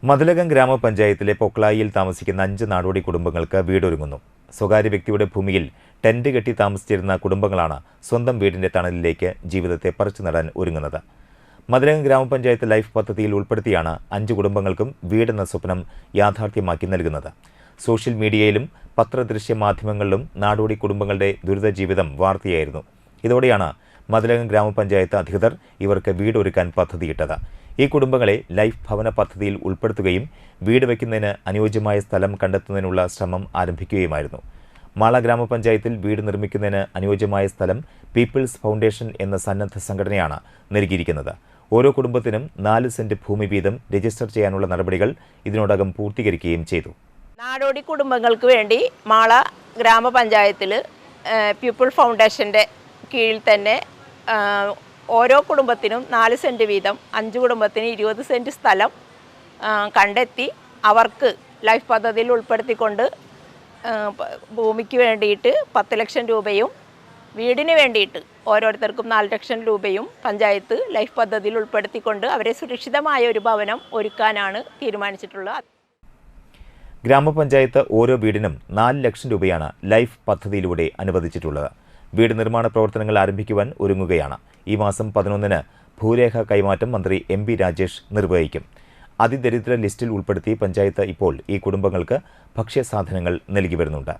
മതിലകം ഗ്രാമപഞ്ചായത്തിലെ പൊക്ലായിൽ താമസിക്കുന്ന 5 നാടോടി കുടുംബങ്ങൾക്ക് വീടൊരുങ്ങുന്നു. സ്വകാര്യ വ്യക്തിയുടെ ഭൂമിയിൽ ടെന്റ് കെട്ടി താമസിച്ചിരുന്ന കുടുംബങ്ങളാണ് സ്വന്തം വീടിന്റെ തണലിലേക്ക് ജീവിതത്തെ പറിച്ചു നടാൻ ഒരുങ്ങുന്നത്. മതിലകം ഗ്രാമപഞ്ചായത്ത് ലൈഫ് പദ്ധതിയിൽ ഉൾപ്പെടുത്തിയാണ് 5 കുടുംബങ്ങൾക്കും വീടെന്ന സ്വപ്നം യാഥാർത്ഥ്യമാക്കി നൽകുന്നത്. സോഷ്യൽ മീഡിയയിലും പത്രദൃശ്യ മാധ്യമങ്ങളിലും നാടോടി കുടുംബങ്ങളുടെ ദുരിത ജീവിതം വാർത്തയായിരുന്നു. ഇതോടെയാണ് മതിലകം ഗ്രാമപഞ്ചായത്ത് അധികൃതർ ഇവർക്ക് വീടൊരുക്കാൻ പദ്ധതിയിട്ടത്. ഈ കുടുംബങ്ങളെ ലൈഫ് ഭവന പദ്ധതിയിൽ ഉൾപ്പെടുത്തുകയും വീട് വയ്ക്കുന്നതിന് അനുയോജ്യമായ സ്ഥലം കണ്ടെത്തുന്നതിനുള്ള ശ്രമം ആരംഭിക്കുകയുമായിരുന്നു. മാള ഗ്രാമപഞ്ചായത്തിൽ വീട് നിർമ്മിക്കുന്നതിന് അനുയോജ്യമായ സ്ഥലം പീപ്പിൾസ് ഫൗണ്ടേഷൻ എന്ന സന്നദ്ധ സംഘടനയാണ് നൽകിയിരിക്കുന്നത്. ഓരോ കുടുംബത്തിനും 4 സെന്റ് ഭൂമി വീതം രജിസ്റ്റർ ചെയ്യാനുള്ള നടപടികൾ ഇതിനോടകം പൂർത്തീകരിക്കുകയും ചെയ്തു. നാടോടി കുടുംബങ്ങൾക്ക് വേണ്ടി മാള ഗ്രാമപഞ്ചായത്തിൽ പീപ്പിൾ ഫൗണ്ടേഷൻ്റെ കീഴിൽ തന്നെ ഓരോ കുടുംബത്തിനും 4 സെൻറ്റ് വീതം 5 കുടുംബത്തിന് 20 സെൻറ്റ് സ്ഥലം കണ്ടെത്തി അവർക്ക് ലൈഫ് പദ്ധതിയിൽ ഉൾപ്പെടുത്തിക്കൊണ്ട് ഭൂമിക്ക് വേണ്ടിയിട്ട് 10 ലക്ഷം രൂപയും വീടിന് വേണ്ടിയിട്ട് ഓരോരുത്തർക്കും 4 ലക്ഷം രൂപയും പഞ്ചായത്ത് ലൈഫ് പദ്ധതിയിൽ ഉൾപ്പെടുത്തിക്കൊണ്ട് അവരെ സുരക്ഷിതമായ ഒരു ഭവനം ഒരുക്കാനാണ് തീരുമാനിച്ചിട്ടുള്ളത്. ഗ്രാമപഞ്ചായത്ത് ഓരോ വീടിനും 4 ലക്ഷം രൂപയാണ് ലൈഫ് പദ്ധതിയിലൂടെ അനുവദിച്ചിട്ടുള്ളത്. വീട് നിർമ്മാണ പ്രവർത്തനങ്ങൾ ആരംഭിക്കുവാൻ ഒരുങ്ങുകയാണ്. ഈ മാസം 11-ന് ഭൂരേഖ കൈമാറ്റം മന്ത്രി MP രാജേഷ് നിർവഹിക്കും. അതിദരിദ്ര ലിസ്റ്റിൽ ഉൾപ്പെടുത്തി പഞ്ചായത്ത് ഇപ്പോൾ ഈ കുടുംബങ്ങൾക്ക് ഭക്ഷ്യസാധനങ്ങൾ നൽകി വരുന്നുണ്ട്.